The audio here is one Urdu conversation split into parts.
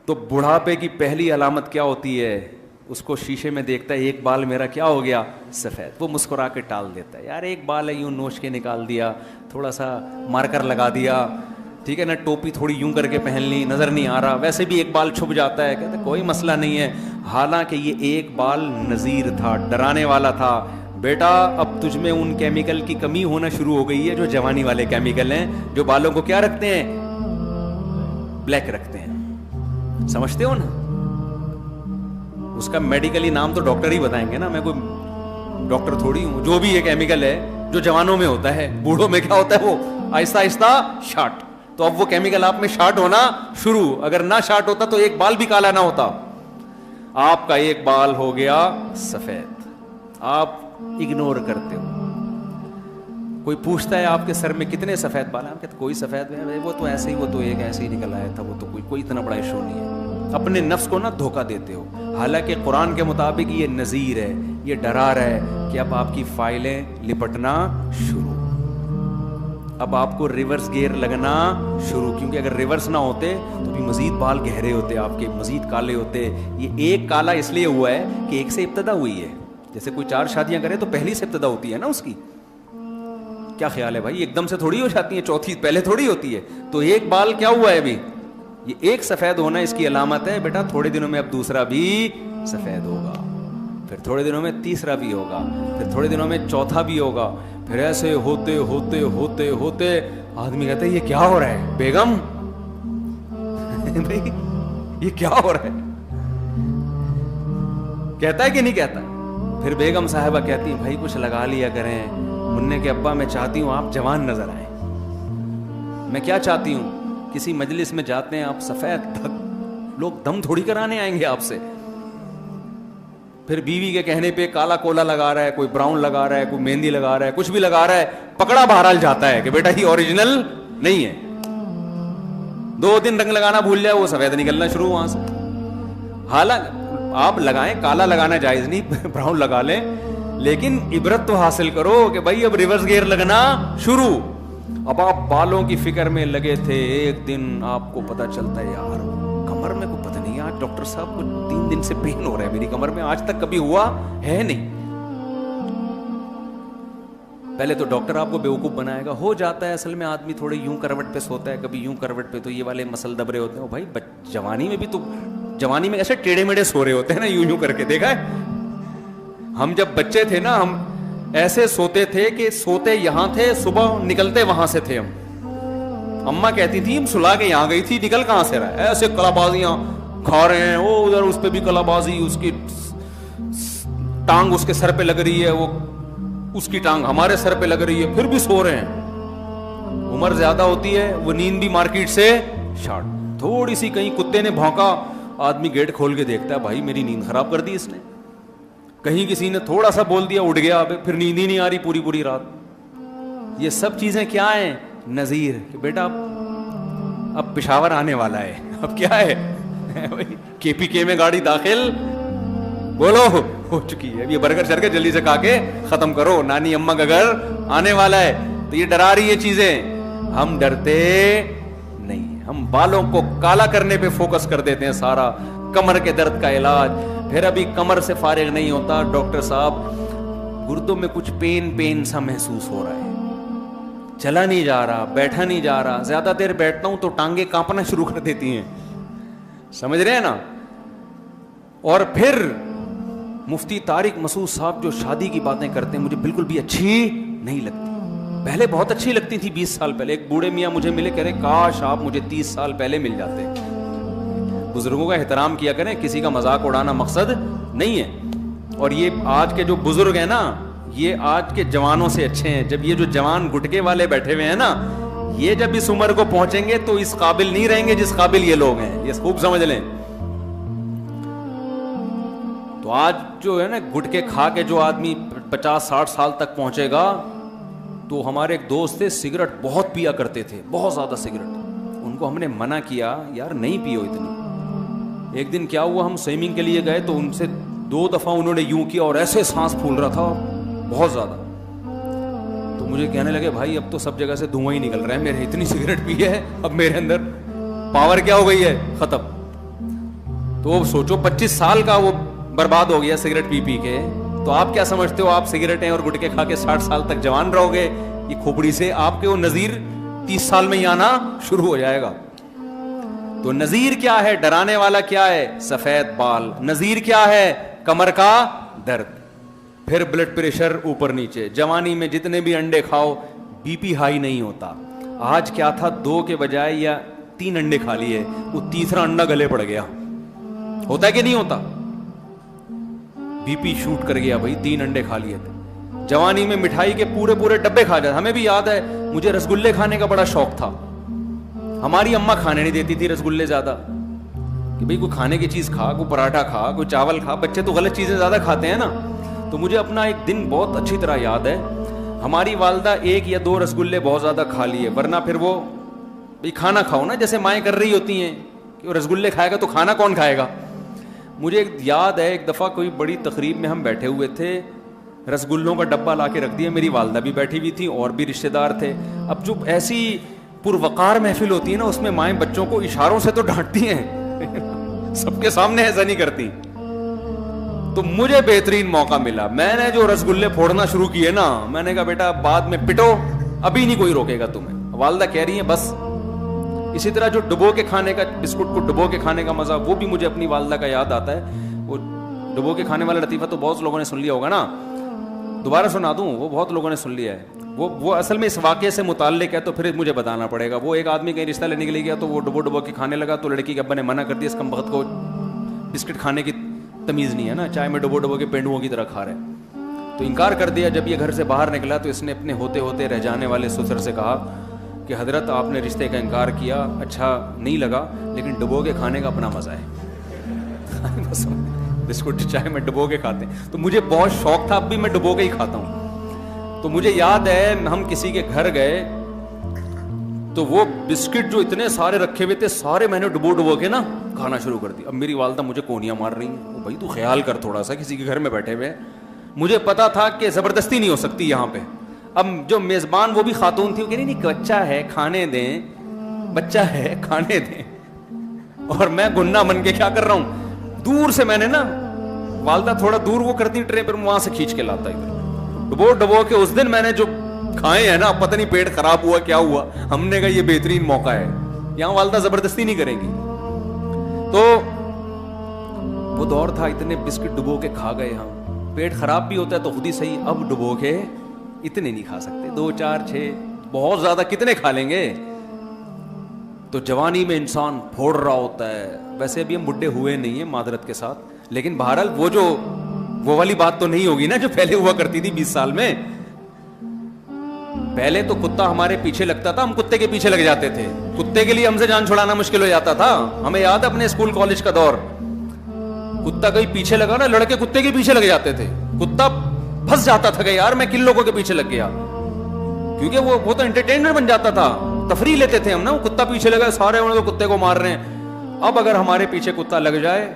تو بڑھاپے کی پہلی علامت کیا ہوتی ہے؟ اس کو شیشے میں دیکھتا ہے، ایک بال میرا کیا ہو گیا؟ سفید. وہ مسکرا کے ٹال دیتا ہے، یار ایک بال ہے، یوں نوچ کے نکال دیا، تھوڑا سا مارکر لگا دیا، ٹھیک ہے نا، ٹوپی تھوڑی یوں کر کے پہن لی، نظر نہیں آ رہا، ویسے بھی ایک بال چھپ جاتا ہے، کہتے کوئی مسئلہ نہیں ہے. حالانکہ یہ ایک بال نذیر تھا، ڈرانے والا تھا. بیٹا اب تجھ میں ان کیمیکل کی کمی ہونا شروع ہو گئی ہے جو جوانی والے کیمیکل ہیں، جو بالوں کو کیا رکھتے ہیں؟ بلیک رکھتے ہیں. سمجھتے ہو نا؟ اس کا میڈیکلی نام تو ڈاکٹر ہی بتائیں گے نا، میں کوئی ڈاکٹر تھوڑی ہوں. جو بھی یہ کیمیکل ہے جو جوانوں میں ہوتا ہے، بوڑھوں میں کیا ہوتا ہے؟ وہ آہستہ آہستہ شارٹ. تو اب وہ کیمیکل آپ میں شارٹ ہونا شروع. اگر نہ شارٹ ہوتا تو ایک بال بھی کالا نہ ہوتا. آپ کا ایک بال ہو گیا سفید، آپ اگنور کرتے ہو. کوئی پوچھتا ہے آپ کے سر میں کتنے سفید بال ہیں، آپ کہتے کوئی سفید ہے، وہ تو ایسے ہی، وہ تو ایک ایسے ہی نکل آیا تھا، وہ تو کوئی اتنا بڑا ایشو نہیں ہے. اپنے نفس کو نہ دھوکہ دیتے ہو. حالانکہ قرآن کے مطابق یہ نذیر ہے، یہ ڈرا رہا ہے کہ اب آپ کی فائلیں لپٹنا شروع، اب آپ کو ریورس گیئر لگنا شروع. کیونکہ اگر ریورس نہ ہوتے تو بھی مزید بال گہرے ہوتے، آپ کے مزید کالے ہوتے. یہ ایک کالا اس لیے ہوا ہے کہ ایک سے ابتدا ہوئی ہے. جیسے کوئی 4 شادیاں کرے تو پہلی سے ابتدا ہوتی ہے نا اس کی. کیا خیال ہے بھائی؟ ایک دم سے تھوڑی ہو جاتی ہیں، چوتھی پہلے تھوڑی ہوتی ہے. تو ایک بال کیا ہوا ہے ابھی؟ یہ ایک سفید ہونا اس کی علامت ہے. بیٹا تھوڑے دنوں میں اب دوسرا بھی سفید ہوگا، پھر تھوڑے دنوں میں تیسرا بھی ہوگا، پھر تھوڑے دنوں میں چوتھا بھی ہوگا. پھر ایسے ہوتے ہوتے ہوتے ہوتے آدمی کہتا ہے یہ کیا ہو رہا ہے بیگم؟ بھائی یہ کیا ہو رہا ہے؟ کہتا ہے کہ نہیں کہتا؟ پھر بیگم صاحبہ کہتی ہیں بھائی کچھ لگا لیا کریں. مننے کے ابا میں چاہتی ہوں آپ جوان نظر آئیں. میں کیا چاہتی ہوں؟ کسی مجلس میں جاتے ہیں آپ سفید، لوگ دم تھوڑی کرانے آئیں گے آپ سے. پھر بیوی کے کہنے پہ کالا کولا لگا رہا ہے، کوئی براؤن لگا رہا ہے، کوئی مہندی لگا رہا ہے، کچھ بھی لگا رہا ہے، پکڑا بہرحال جاتا ہے کہ بیٹا یہ اوریجنل نہیں ہے. 2 دن رنگ لگانا بھول جائے وہ سفید نکلنا شروع وہاں سے. حالانکہ آپ لگائیں، کالا لگانا جائز نہیں، براؤن لگا لیں، لیکن عبرت تو حاصل کرو کہ بھائی اب ریورس گیئر لگنا شروع. اب آپ بالوں کی فکر میں لگے تھے، ایک دن آپ کو پتہ چلتا ہے یار کمر میں کو پتہ نہیں، آج ڈاکٹر صاحب کو 3 دن سے پین ہو رہا ہے میری کمر میں، آج تک کبھی ہوا ہے نہیں. پہلے تو ڈاکٹر آپ کو بیوقوف بنائے گا. ہو جاتا ہے اصل میں، آدمی تھوڑے یوں کروٹ پہ سوتا ہے، کبھی یوں کروٹ پہ، تو یہ والے مسل دبرے ہوتے ہیں. بھائی جوانی میں بھی تو، جوانی میں ایسے ٹیڑے میڑے سو رہے ہوتے ہیں نا، یوں یوں کر کے. دیکھا ہے ہم جب بچے تھے نا، ہم ایسے سوتے تھے کہ سوتے یہاں تھے، صبح نکلتے وہاں سے تھے. ہم اماں کہتی تھی ہم سلا کے یہاں گئی تھی، نکل کہاں سے رہا ہے؟ ایسے کلا بازیاں کھا رہے ہیں، وہ ادھر اس پہ بھی کلا بازی، اس کی ٹانگ اس کے سر پہ لگ رہی ہے، وہ اس کی ٹانگ ہمارے سر پہ لگ رہی ہے، پھر بھی سو رہے ہیں. عمر زیادہ ہوتی ہے، وہ نیند بھی مارکیٹ سے شارٹ. تھوڑی سی کہیں کتے نے بھونکا، آدمی گیٹ کھول کے دیکھتا ہے بھائی میری نیند خراب کر دی اس نے. کہیں کسی نے تھوڑا سا بول دیا اٹھ گیا، پھر نیند ہی نہیں آ رہی پوری پوری رات. یہ سب چیزیں کیا ہیں؟ نذیر کہ بیٹا اب پشاور آنے والا ہے. اب کیا ہے؟ کے پی کے میں گاڑی داخل، بولو ہو چکی ہے. یہ برگر شرگر جلدی سے کھا کے ختم کرو، نانی اماں کا گھر آنے والا ہے. تو یہ ڈرا رہی ہے چیزیں. ہم ڈرتے نہیں، ہم بالوں کو کالا کرنے پہ فوکس کر دیتے ہیں سارا. کمر کے درد کا علاج، پھر ابھی کمر سے فارغ نہیں ہوتا، ڈاکٹر صاحب گردوں میں کچھ پین سا محسوس ہو رہا ہے، چلا نہیں جا رہا، بیٹھا نہیں جا رہا. زیادہ دیر بیٹھتا ہوں تو ٹانگیں کانپنا شروع کر دیتی ہیں. سمجھ رہے ہیں نا؟ اور پھر مفتی طارق مسعود صاحب جو شادی کی باتیں کرتے ہیں مجھے بالکل بھی اچھی نہیں لگتی. پہلے بہت اچھی لگتی تھی 20 سال پہلے. ایک بوڑھے میاں مجھے ملے، کہہ رہے کاش آپ مجھے 30 سال پہلے مل جاتے. بزرگوں کا احترام کیا کریں، کسی کا مذاق اڑانا مقصد نہیں ہے. اور یہ آج کے جو بزرگ ہیں نا، یہ آج کے جوانوں سے اچھے ہیں. جب یہ جو جوان گٹکے والے بیٹھے ہوئے ہیں نا، یہ جب اس عمر کو پہنچیں گے تو اس قابل نہیں رہیں گے جس قابل یہ لوگ ہیں. یہ خوب سمجھ لیں. تو آج جو ہے نا گٹکے کھا کے جو آدمی 50-60 سال تک پہنچے گا، تو ہمارے ایک دوست تھے سگریٹ بہت پیا کرتے تھے، بہت زیادہ سگریٹ. ان کو ہم نے منع کیا یار نہیں پیو اتنی. ایک دن کیا ہوا، ہم سوئمنگ کے لیے گئے تو ان سے 2 دفعہ انہوں نے یوں کیا اور ایسے سانس پھول رہا تھا بہت زیادہ. تو مجھے کہنے لگے بھائی اب تو سب جگہ سے دھواں ہی نکل رہا ہے، میرے اتنی سگریٹ پی ہے اب میرے اندر پاور کیا ہو گئی ہے، ختم. تو وہ سوچو 25 سال کا وہ برباد ہو گیا سگریٹ پی پی کے. تو آپ کیا سمجھتے ہو آپ سگریٹیں اور گٹکے کھا کے 60 سال تک جوان رہو گے؟ یہ کھوپڑی سے آپ کے وہ نذیر 30 سال میں ہی آنا شروع ہو جائے گا. تو نذیر کیا ہے؟ ڈرانے والا کیا ہے؟ سفید بال. نذیر کیا ہے؟ کمر کا درد. پھر بلڈ پریشر اوپر نیچے. جوانی میں جتنے بھی انڈے کھاؤ بی پی ہائی نہیں ہوتا. آج کیا تھا 2 کے بجائے یا 3 انڈے کھا لیے, وہ تیسرا انڈا گلے پڑ گیا. ہوتا ہے کہ نہیں ہوتا؟ بی پی شوٹ کر گیا بھائی, 3 انڈے کھا لیے تھے. جوانی میں مٹھائی کے پورے ڈبے کھا جاتے. ہمیں بھی یاد ہے, مجھے رسگلے کھانے کا بڑا شوق تھا. ہماری اماں کھانے نہیں دیتی تھی رسگلے زیادہ, کہ بھئی کوئی کھانے کی چیز کھا, کوئی پراٹھا کھا, کوئی چاول کھا. بچے تو غلط چیزیں زیادہ کھاتے ہیں نا. تو مجھے اپنا ایک دن بہت اچھی طرح یاد ہے, ہماری والدہ 1 یا 2 رسگلے بہت زیادہ کھا لیے, ورنہ پھر وہ بھئی کھانا کھاؤ نا, جیسے مائیں کر رہی ہوتی ہیں کہ وہ رسگلے کھائے گا تو کھانا کون کھائے گا. مجھے یاد ہے ایک دفعہ کوئی بڑی تقریب میں ہم بیٹھے ہوئے تھے, رسگلوں کا ڈبہ لا کے رکھ دیا, میری والدہ بھی بیٹھی ہوئی تھی اور بھی رشتے دار تھے. اب جو ایسی پروقار محفل ہوتی ہے نا, اس میں مائیں بچوں کو اشاروں سے تو ڈانٹتی ہیں, سب کے سامنے ایسا نہیں کرتی. تو مجھے بہترین موقع ملا, میں نے جو رسگلے پھوڑنا شروع کیے نا, میں نے کہا بیٹا بعد میں پٹو, ابھی نہیں کوئی روکے گا تمہیں. والدہ کہہ رہی ہیں بس. اسی طرح جو ڈبو کے کھانے کا, بسکٹ کو ڈبو کے کھانے کا مزہ, وہ بھی مجھے اپنی والدہ کا یاد آتا ہے. وہ ڈبو کے کھانے والا لطیفہ تو بہت لوگوں نے سن لیا ہوگا نا, دوبارہ سنا دوں, وہ بہت لوگوں نے سن لیا ہے. وہ اصل میں اس واقعے سے متعلق ہے, تو پھر مجھے بتانا پڑے گا. وہ ایک آدمی کہیں رشتہ لینے کے لیے گیا, تو وہ ڈبو کے کھانے لگا, تو لڑکی کے ابا نے منع کر دیا, اس کمبخت کو بسکٹ کھانے کی تمیز نہیں ہے نا, چائے میں ڈبو کے پینڈوؤں کی طرح کھا رہے. تو انکار کر دیا. جب یہ گھر سے باہر نکلا تو اس نے اپنے ہوتے ہوتے رہ جانے والے سسر سے کہا کہ حضرت آپ نے رشتے کا انکار کیا, اچھا نہیں لگا, لیکن ڈبو کے کھانے کا اپنا مزہ ہے. بسکٹ چائے میں ڈبو کے کھاتے ہیں, تو مجھے بہت شوق تھا, اب بھی میں ڈبو کے ہی کھاتا ہوں. تو مجھے یاد ہے ہم کسی کے گھر گئے, تو وہ بسکٹ جو اتنے سارے رکھے ہوئے تھے, سارے میں نے ڈبو کے نا کھانا شروع کر دیا. اب میری والدہ مجھے کونیاں مار رہی ہیں, بھائی تو خیال کر تھوڑا سا, کسی کے گھر میں بیٹھے ہوئے. مجھے پتا تھا کہ زبردستی نہیں ہو سکتی یہاں پہ. اب جو میزبان وہ بھی خاتون تھی, وہ کہہ رہی نہیں بچہ ہے کھانے دیں, بچہ ہے کھانے دیں. اور میں گننا بن کے کیا کر رہا ہوں, دور سے میں نے نا, والدہ تھوڑا دور وہ کرتی ٹرے پر, وہاں سے کھینچ کے لاتا ادھر ڈبو کے. اس دن میں نے جو کھائے ہیں نا, پتہ نہیں پیٹ خراب ہوا کیا ہوا, ہم نے کہا یہ بہترین موقع ہے, یہاں والدہ زبردستی نہیں کریں گی. تو وہ دور تھا, اتنے بسکٹ ڈبو کے کھا گئے ہم. پیٹ خراب بھی ہوتا ہے تو خود ہی صحیح, اب ڈبو کے اتنے نہیں کھا سکتے, 2 4 6 بہت زیادہ کتنے کھا لیں گے. تو جوانی میں انسان پھوڑ رہا ہوتا ہے. ویسے بھی ہم بڈھے ہوئے نہیں ہیں معذرت کے ساتھ, لیکن بہرحال وہ والی بات تو نہیں ہوگی نا جو پہلے ہوا کرتی تھی 20 سال میں. پہلے تو کتا ہمارے پیچھے لگتا تھا, ہم کتے کے پیچھے لگ جاتے تھے. کتے کے لیے ہم سے جان چھڑانا مشکل ہو جاتا تھا. ہمیں یاد ہے اپنے اسکول کالج کا دور, کتا کہیں پیچھے لگا نا, لڑکے کتے کے پیچھے لگ جاتے تھے. کتا پھنس جاتا تھا کہ یار میں کن لوگوں کے پیچھے لگ گیا, کیونکہ وہ تو انٹرٹینر بن جاتا تھا, تفریح لیتے تھے ہم نا. وہ کتا پیچھے لگا, سارے انہوں نے کتے کو مار رہے ہیں. اب اگر ہمارے پیچھے کتا لگ جائے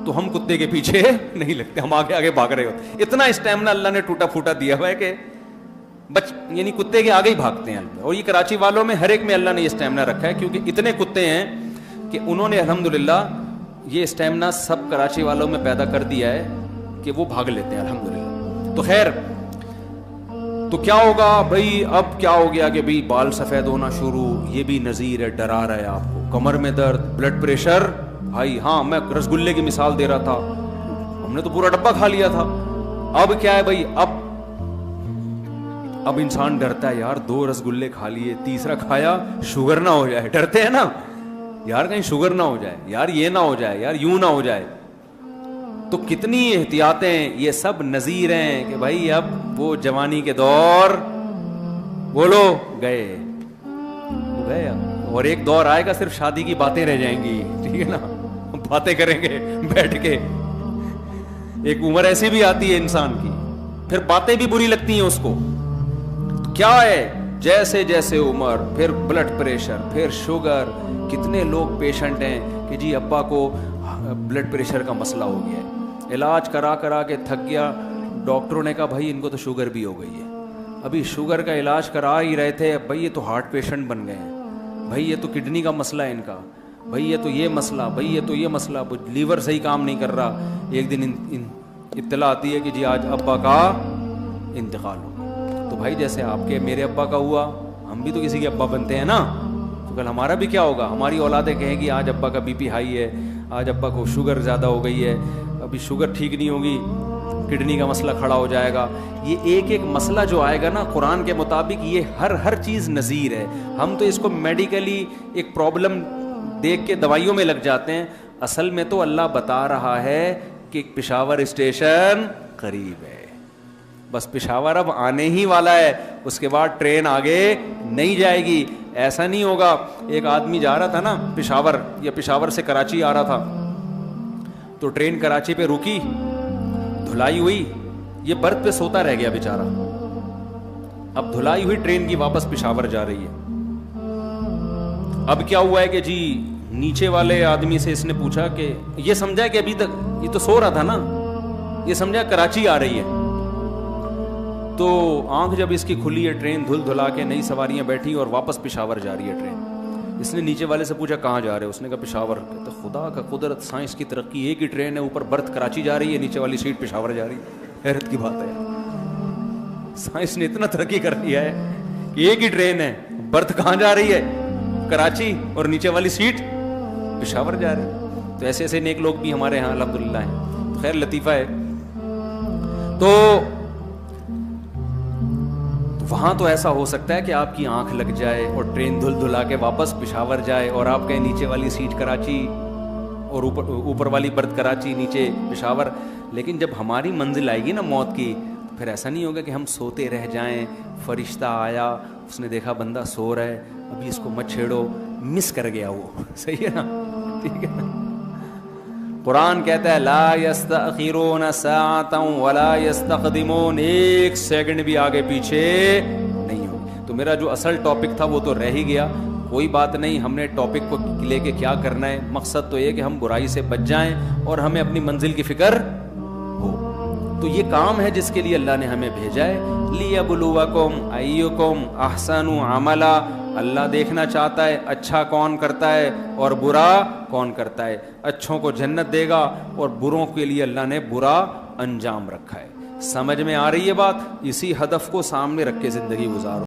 تو ہم کتے کے پیچھے نہیں لگتے, ہم آگے آگے بھاگ رہے ہوتے. اتنا اسٹیمنا اللہ نے ٹوٹا پھوٹا دیا ہوا ہے کہ یعنی کتے کے آگے ہی بھاگتے ہیں. اور یہ کراچی والوں میں ہر ایک میں اللہ نے یہ اسٹیمنا رکھا ہے, کیونکہ اتنے کتے ہیں کہ انہوں نے الحمدللہ یہ اسٹیمنا سب کراچی والوں میں پیدا کر دیا ہے کہ وہ بھاگ لیتے ہیں الحمدللہ. تو خیر, تو کیا ہوگا بھائی, اب کیا ہو گیا کہ بھائی بال سفید ہونا شروع, یہ بھی نذیر ہے, ڈرا رہا ہے آپ کو. کمر میں درد, بلڈ پریشر بھائی, ہاں میں رسگلے کی مثال دے رہا تھا, ہم نے تو پورا ڈبہ کھا لیا تھا. اب کیا ہے بھائی, اب انسان ڈرتا ہے, یار 2 رسگلے کھا لیے, تیسرا کھایا شوگر نہ ہو جائے. ڈرتے ہیں نا یار کہیں شوگر نہ ہو جائے, یار یہ نہ ہو جائے, یار یوں نہ ہو جائے. تو کتنی احتیاطیں, یہ سب نذیر ہیں کہ بھائی اب وہ جوانی کے دور بولو گئے. اور ایک دور آئے گا صرف شادی کی باتیں رہ جائیں گی, ٹھیک ہے نا, باتیں کریں گے بیٹھ کے. ایک عمر ایسی بھی آتی ہے انسان کی, پھر باتیں بھی بری لگتی ہیں اس کو. کیا ہے, جیسے جیسے عمر, پھر بلڈ پریشر, پھر شوگر. کتنے لوگ پیشنٹ ہیں کہ جی ابا کو بلڈ پریشر کا مسئلہ ہو گیا ہے, علاج کرا کے تھک گیا, ڈاکٹروں نے کہا بھائی ان کو تو شوگر بھی ہو گئی ہے. ابھی شوگر کا علاج کرا ہی رہے تھے, بھائی یہ تو ہارٹ پیشنٹ بن گئے ہیں, بھائی یہ تو کڈنی کا مسئلہ ہے ان کا. بھائی یہ تو یہ مسئلہ، بھائی یہ تو یہ مسئلہ، لیور صحیح کام نہیں کر رہا. ایک دن اطلاع آتی ہے کہ جی آج ابا کا انتقال ہو. تو بھائی جیسے آپ کے میرے ابا کا ہوا، ہم بھی تو کسی کے ابا بنتے ہیں نا. تو کل ہمارا بھی کیا ہوگا؟ ہماری اولادیں کہیں گی آج ابا کا بی پی ہائی ہے، آج ابا کو شوگر زیادہ ہو گئی ہے، ابھی شوگر ٹھیک نہیں ہوگی، کڈنی کا مسئلہ کھڑا ہو جائے گا. یہ ایک ایک مسئلہ جو آئے گا نا قرآن کے مطابق، یہ ہر چیز نذیر ہے. ہم تو اس کو میڈیکلی ایک پرابلم دیکھ کے دوائیوں میں لگ جاتے ہیں. اصل میں تو اللہ بتا رہا ہے کہ پشاور اسٹیشن قریب ہے، بس پشاور اب آنے ہی والا ہے، اس کے بعد ٹرین آگے نہیں جائے گی. ایسا نہیں ہوگا. ایک آدمی جا رہا تھا نا پشاور، یا پشاور سے کراچی آ رہا تھا، تو ٹرین کراچی پہ رکی، دھلائی ہوئی، یہ برتھ پہ سوتا رہ گیا بیچارہ. اب دھلائی ہوئی ٹرین کی واپس پشاور جا رہی ہے. اب کیا ہوا ہے کہ جی نیچے والے آدمی سے اس نے پوچھا کہ یہ سمجھا کہ ابھی تک یہ تو سو رہا تھا نا، یہ سمجھا کراچی آ رہی ہے. تو آنکھ جب اس کی کھلی ہے، ٹرین دھل دھلا کے نئی سواریاں بیٹھی اور واپس پشاور جا رہی ہے ٹرین. اس نے نیچے والے سے پوچھا کہاں جا رہے ہو؟ اس نے کہا پشاور. تو خدا کا قدرت، سائنس کی ترقی، ایک ہی ٹرین ہے، اوپر برتھ کراچی جا رہی ہے، نیچے والی سیٹ پشاور جا رہی ہے. حیرت کی بات ہے، سائنس نے اتنا ترقی کر دیا ہے کہ ایک ہی ٹرین ہے، برتھ کہاں جا رہی ہے؟ کراچی، اور نیچے والی سیٹ پشاور جا رہی ہے. تو ایسے ایسے نیک لوگ بھی ہمارے ہاں الحمدللہ ہیں. خیر لطیفہ ہے. تو وہاں تو ایسا ہو سکتا ہے کہ آپ کی آنکھ لگ جائے اور ٹرین دھل دھلا کے واپس پشاور جائے، اور آپ کہیں نیچے والی سیٹ کراچی اور اوپر والی برتھ کراچی، نیچے پشاور. لیکن جب ہماری منزل آئے گی نا موت کی، تو پھر ایسا نہیں ہوگا کہ ہم سوتے رہ جائیں. فرشتہ آیا، اس نے دیکھا بندہ سو رہا ہے، ابھی اس کو مت چھیڑو، مس کر گیا وہ. صحیح ہے نا؟ ٹھیک ہے نا؟ قرآن کہتا ہے لا یستأخرون ساعتا ولا یستقدمون، ایک سیکنڈ بھی آگے پیچھے نہیں ہوگی. تو میرا جو اصل ٹاپک تھا وہ تو رہ ہی گیا. کوئی بات نہیں، ہم نے ٹاپک کو لے کے کیا کرنا ہے، مقصد تو یہ کہ ہم برائی سے بچ جائیں اور ہمیں اپنی منزل کی فکر ہو. تو یہ کام ہے جس کے لیے اللہ نے ہمیں بھیجا ہے. لیبلوکم ایکم احسن عملا. اللہ دیکھنا چاہتا ہے اچھا کون کرتا ہے اور برا کون کرتا ہے. اچھوں کو جنت دے گا اور بروں کے لیے اللہ نے برا انجام رکھا ہے. سمجھ میں آ رہی ہے بات؟ اسی ہدف کو سامنے رکھ کے زندگی گزارو.